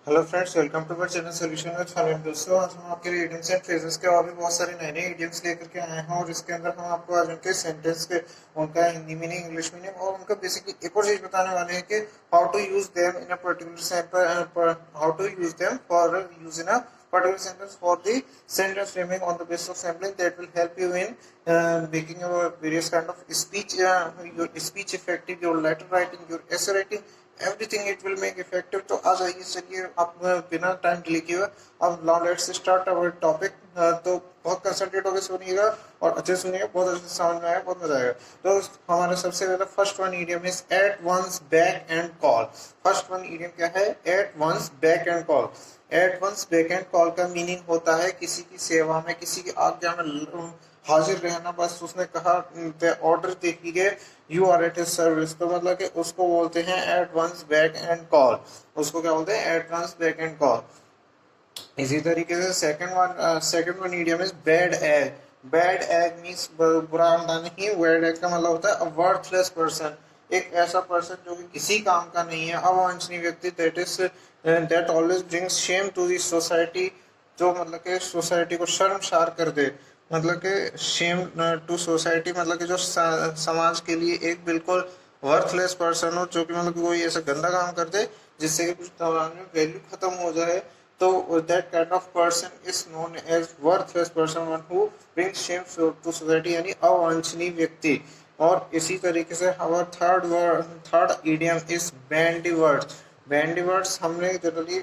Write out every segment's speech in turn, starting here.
Hello friends, welcome to our channel solution with following. दोस्तों, आज हम आपके लिए इडियम्स एंड फ्रेजेस के और भी बहुत सारे नए नए इडियम्स लेकर के आए हैं और इसके अंदर हम आपको आज उनके सेंटेंस के उनका हिंदी मीनिंग, इंग्लिश मीनिंग और उनका बेसिकली एक और चीज बताने वाले हैं कि how to use them in a particular sample, how to use them for use in a particular sentence for the sentence framing on the basis of sampling that will help you in making your various kind of speech, your speech effective, your letter writing, your essay writing, everything it will make effective. तो आ जाइए, चलिए आप बिना time delay किए अब now let's start our topic. तो बहुत concentrate होकर सुनिएगा और अच्छे से सुनिएगा, बहुत अच्छे से समझ में आएगा, बहुत मजा आएगा। तो हमारा सबसे पहले first one idiom is at one's beck and call. First one idiom क्या है? At one's beck and call. At one's beck and call का मीनिंग होता है किसी की सेवा में, किसी की आज्ञा में हाजिर रहना। बस उसने कहा, ऑर्डर दे दिए, you are at his service, तो मतलब कि उसको बोलते हैं at one's beck and call. उसको क्या बोलते हैं? At one's beck and call. इसी तरीके से second one idiom is bad egg. Bad egg means बुरा अंडा नहीं। बैड एग का मतलब होता है अ वर्थलेस पर्सन, एक ऐसा पर्सन जो कि किसी काम का नहीं है, अवांछनीय व्यक्ति, that always brings shame to the society, जो मतलब कि सोसाइटी को शर्मसार कर दे। मतलब कि शेम टू सोसाइटी मतलब कि जो समाज के लिए एक बिल्कुल वर्थलेस पर्सन हो, जो कि मतलब कि कोई ऐसा गंदा काम कर दे जिससे कि कुछ समाज में वैल्यू खत्म हो जाए, तो that kind of person is known as worthless person, one who brings shame to society, यानी अवांछनीय व्यक्ति। और इसी तरीके से हमारा third idiom is bandy words. Bandy words हमने generally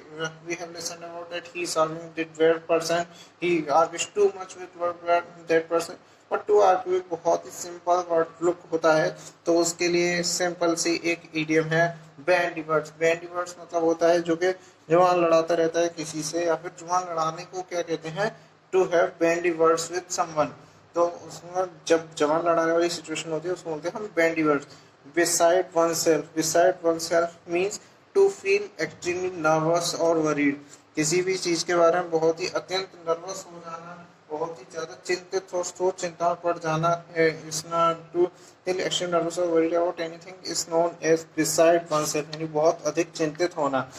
we have listened about that he is arguing with that person, he argues too much with that person. But to argue बहुत ही सिंपल वर्ड लुक होता है, तो उसके लिए simple सी एक idiom है बैंडी वर्ड्स। बैंडी वर्ड्स मतलब होता है जो कि जुबान लड़ाता रहता है किसी से, या फिर जुबान लड़ाने को क्या कहते हैं? To have bandy words with someone. तो उसमें जब जबान लड़ाने वाली सिचुएशन होती है उसको बोलते हैं हम bandy words. Beside oneself means to feel extremely nervous और वरीड। किसी भी चीज के बारे में बहुत ही अत्यंत नर्वस हो जाना, बहुत ही ज्यादा चिंतित और सोच चिंता में पड़ जाना, is not to feel extreme nervous और worried about anything is known as beside oneself, यानी बहुत अधिक चिंतित होना।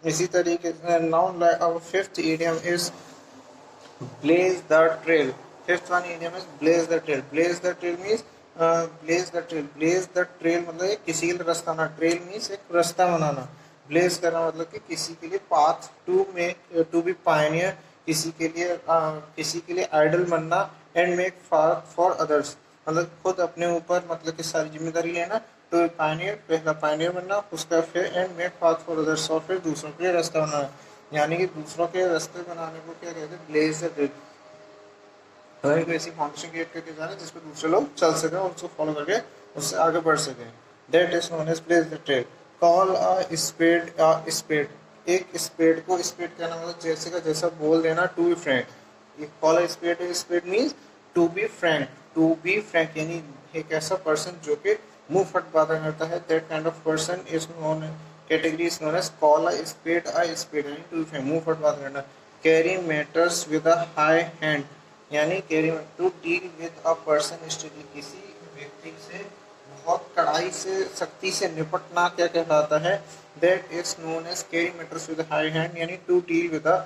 इसी तरीके से now our fifth idiom is blaze the trail. Fifth one idiom is blaze the trail. Blaze the trail means blaze the trail. Blaze the trail मतलब एक किसी के लिए रास्ता ना, trail means एक रास्ता बनाना। blaze करना मतलब कि किसी के लिए path to make to be pioneer, किसी के लिए आइडल बनना, and make path for others मतलब खुद अपने ऊपर मतलब कि सारी जिम्मेदारी लेना। तो पायनियर, पहला पायनियर बनना, उसका फिर and make path for others, और फिर दूसरों के लिए रास्ता बनाना, यानी कि दूसरों के रास्ते बनाने को क्या कहते हैं? Blaze the trail. अगर एक ऐसी फाउंडेशन क्रिएट करके जाना जिसपे दूसरे लोग चल सकें और उसको फॉलो करके उससे आगे बढ़ सकें, that is known as blaze the trail. Call a spade. एक स्पेड को स्पेड कहना मतलब जैसे का जैसा बोल देना, to be frank. Call a spade means to be frank. To be frank यानी एक ऐसा पर्सन जो कि मुंह फट बातें करता है, that kind of person is known, category is known as call a spade यानी टू बी फ्रैंक, मुंह फट बात करना। Carry matters with a high hand, यानी carry to deal with a person strictly, किसी व्यक्ति से बहुत कड़ाई से सख्ती से निपटना क्या कहलाता है? That is known as carry matters with high hand, यानी to deal with a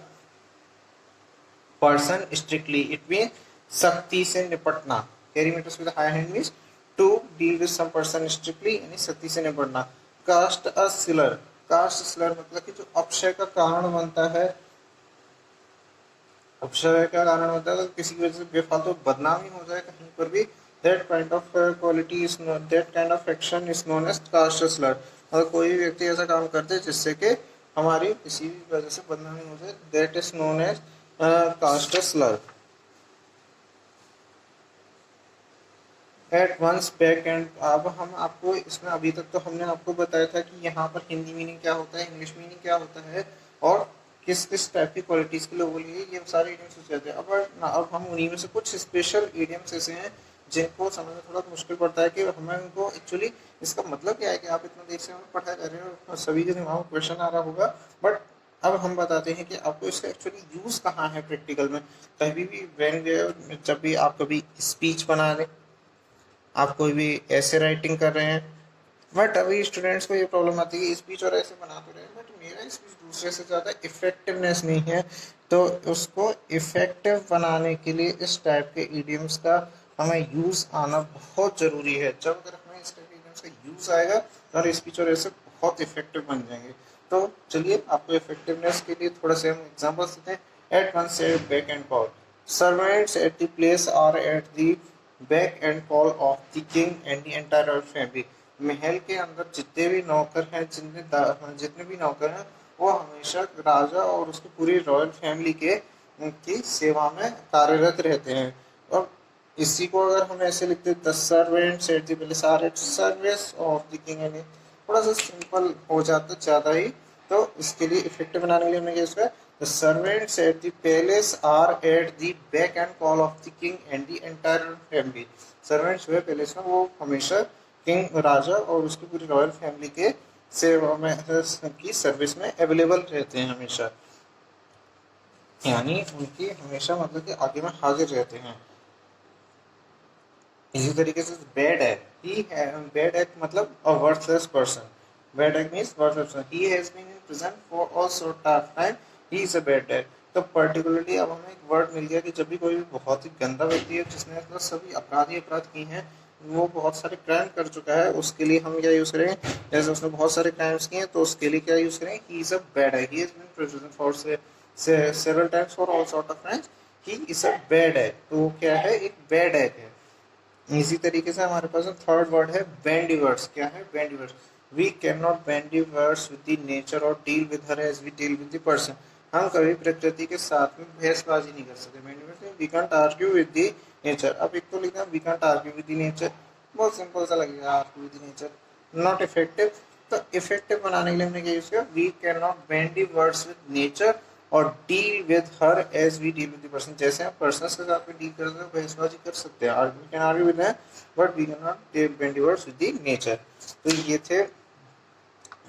person strictly, it mean सख्ती से निपटना। Carry matters with high hand means to deal with some person strictly, यानी सख्ती से निपटना। Cast a slur. Cast slur मतलब कि जो अपशय का कारण बनता है, अपशय का कारण होता है तो किसी की वजह से बेफालतू बदनामी हो जाए कहीं पर भी, that kind of quality is that kind of action is known as cast slur. अगर कोई भी व्यक्ति ऐसा काम करते जिससे कि हमारी किसी भी वजह से बदनामी हो जाए, that is known as cast slur. At one's beck and, अब हम आपको इसमें अभी तक तो हमने आपको बताया था कि यहाँ पर हिंदी मीनिंग क्या होता है, इंग्लिश मीनिंग क्या होता है, और किस किस टाइप की क्वालिटीज के लोगों के लिए ये सारे इडियम्स हो जाते हैं। अब हम उन्हीं में से कुछ स्पेशल इडियम्स ऐसे हैं जिनको समझना थोड़ा मुश्किल पड़ता है कि हमें उनको एक्चुअली इसका मतलब क्या है, कि आप इतना देर से हमें पढ़ा कर रहे हो और सभी के दिमाग में क्वेश्चन आ रहा होगा। बट अब हम बताते हैं कि आपको इसका एक्चुअली यूज कहाँ है प्रैक्टिकल में। कभी भी जब भी आप कभी स्पीच बना रहे, आप कोई भी ऐसे राइटिंग कर रहे हैं, बट अभी स्टूडेंट्स को ये प्रॉब्लम आती है स्पीच और ऐसे बना तो रहे हैं बट मेरा स्पीच दूसरे से ज़्यादा इफेक्टिवनेस नहीं है। तो उसको इफेक्टिव बनाने के लिए इस टाइप के ईडियम्स का हमें यूज़ आना बहुत ज़रूरी है। जब अगर हमें इस टाइप के ईडियम्स का यूज़ आएगा तो हमारे स्पीच और ऐसे बहुत इफेक्टिव बन जाएंगे। तो चलिए आपको इफेक्टिवनेस के लिए थोड़ा से हम एग्जाम्पल्स देते हैं। At one's beck and call, servants at the palace are at the beck and call of the king and the entire family. महल के अंदर जितने भी नौकर हैं, जितने भी नौकर हैं, वो हमेशा राजा और उसकी पूरी रॉयल फैमिली के उनकी सेवा में कार्यरत रहते हैं। और इसी को अगर हम ऐसे लिखते the servants at the palace are at service of the king and, थोड़ा सा सिंपल हो जाता ज़्यादा ही। तो इसके लिए इफेक्टिव बनाने के लिए हमने क्या इसका the servants at the palace are at the beck and call of the king and the entire family. Servants जो है पैलेस में वो हमेशा किंग राजा और उसकी पूरी रॉयल फैमिली के सेवा में की सर्विस में अवेलेबल रहते हैं हमेशा, यानी उनकी हमेशा मतलब कि आगे में हाजिर रहते हैं। इसी तरीके से बैड एग, ही है बैड एग मतलब a worthless person. Bad egg means worthless person, he has been in prison for all sort of time, he is a bad egg. तो पर्टिकुलरली अब हमें एक वर्ड मिल गया कि जब भी कोई भी बहुत ही गंदा व्यक्ति है जिसने मतलब सभी अपराध की हैं, वो बहुत सारे क्राइम कर चुका है, उसके लिए हम क्या यूज करें, जैसे उसने बहुत सारे क्राइम्स किए हैं तो उसके लिए क्या यूज करें, he is a bad egg, he has been prison for several times for all sort of crimes, he is a bad egg. तो वो क्या है, एक बैड एग है। इसी तरीके से हमारे पास थर्ड वर्ड है बैंडिवर्स। क्या है bandy words, we can not bandy words with the nature और deal with her as we deal with the person. हम कभी प्रकृति के साथ में बहसबाजी नहीं कर सकते। Bandy words we can't argue with the nature. अब एक तो लिखना we can't argue with the nature, बहुत सिंपल सा लगेगा, argue with the nature not effective. तो इफेक्टिव बनाने के लिए हमने क्या यूज किया, we can not bandy words with nature और deal with her as we deal with the person. जैसे आप पर्सन के साथ में डील कर सकते हो, बहसबाजी कर सकते हैं, आर्ग्यू कैन आर्ग्यू विद है, but we can not bend words with the nature. तो ये थे।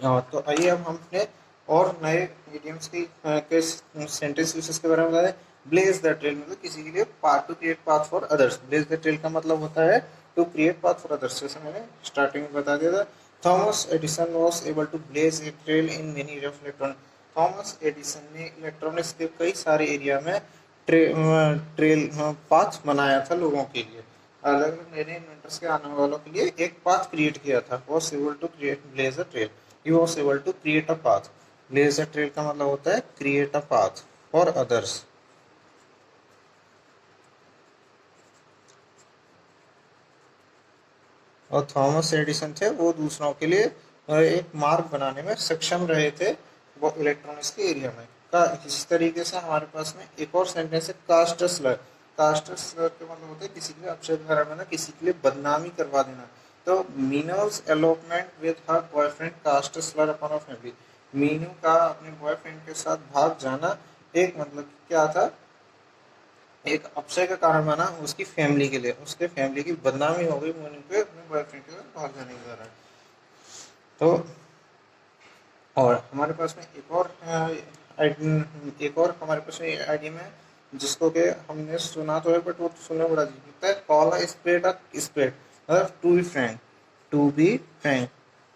तो आइए अब हम अपने और नए इडियम्स के सेंटेंस यूसेस के बारे में बता दें। ब्लेज द ट्रेल मतलब किसी के लिए path, to create path for others. Blaze the trail का मतलब होता है to create path for others, जैसे मैंने स्टार्टिंग में बता दिया था। Thomas Edison was able to blaze a trail in many area of electronic. Thomas Edison ने इलेक्ट्रॉनिक्स के कई सारे एरिया में ट्रेल पाथ बनाया था लोगों के लिए। अलग अलग नए नए इन्वेंटर्स के आने वालों के लिए एक पाथ क्रिएट किया था। Was able to create blaze a trail, he was able to create a path। blaze a trail का मतलब होता है create a path for others। और थॉमस एडिसन थे वो दूसरों के लिए एक मार्ग बनाने में सक्षम रहे थे वो इलेक्ट्रॉनिक्स के एरिया में। का इस तरीके से हमारे पास में एक और सेंटेंस है कास्ट स्लर। कास्ट स्लर का मतलब होता है किसी के लिए अपशब्द करवाना, किसी के लिए बदनामी करवा देना। तो मीनू's elopement with her boyfriend cast a slur upon her family। Meenu का अपने बॉयफ्रेंड के साथ भाग जाना एक मतलब क्या था, एक अपशय का कारण बना उसकी फैमिली के लिए, उसके फैमिली की बदनामी हो गई मीनू के अपने बॉयफ्रेंड के साथ भाग जाने के कारण। तो और हमारे पास में एक और हमारे पास में आइडियम है जिसको कि हमने सुना तो है बट वो सुनना बड़ा अजीब लगता है। Call a spade a spade मतलब to be frank, to be frank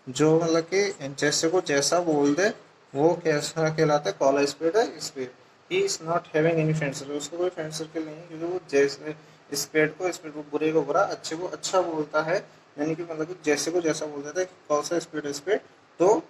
जो मतलब कि जैसे को जैसा बोल दे वो कैसा कहलाता है, call a spade a spade. He is not having any friend circle, उसको कोई फ्रेंड सर्कल नहीं है क्योंकि वो जैसे स्पेड को बुरे को बुरा अच्छे को अच्छा बोलता है। यानी कि मतलब कि जैसे को जैसा बोल देता है, कॉल सा स्पेड स्पेड। तो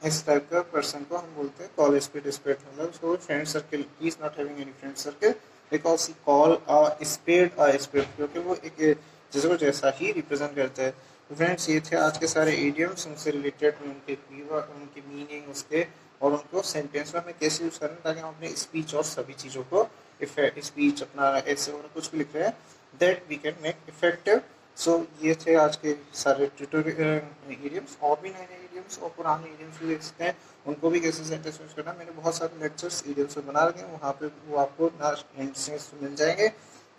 इस टाइप का पर्सन को हम बोलते हैं कॉल स्पेड स्पेड, मतलब उसको friend circle, he is not having any friend circle because he call a spade क्योंकि वो एक जैसे को जैसा ही रिप्रेजेंट करता है। तो फ्रेंड्स ये थे आज के सारे इडियम्स, उनसे रिलेटेड उनके कीवर्ड, उनकी मीनिंग, उसके और उनको सेंटेंस में हमें कैसे यूज करें ताकि हम अपने स्पीच और सभी चीज़ों को स्पीच अपना ऐसे और कुछ भी लिख रहे हैं that we can make effective. So ये थे आज के सारे इडियम्स। और भी नए नए इडियम्स और पुराने इडियम्स भी देख सकते हैं, उनको भी कैसे सेंटेंस यूज करना। मैंने बहुत सारे लेक्चर्स इडियम्स में बना रखे हैं, वहाँ पे वो आपको एंड से मिल जाएंगे।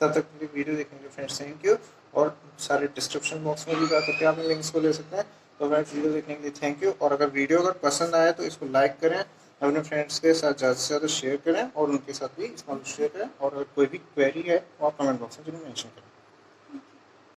तब तक मेरी वीडियो देखने के फ्रेंड्स थैंक यू। और सारे डिस्क्रिप्शन बॉक्स में भी जा करके आप लिंक्स को ले सकते हैं। तो फ्रेंड्स वीडियो देखने के लिए थैंक यू। और अगर वीडियो अगर पसंद आए तो इसको लाइक करें, अपने फ्रेंड्स के साथ ज़्यादा से ज़्यादा शेयर करें और उनके साथ भी इसको शेयर करें। और अगर कोई भी क्वेरी है तो आप कमेंट बॉक्स में जरूर मेंशन करें।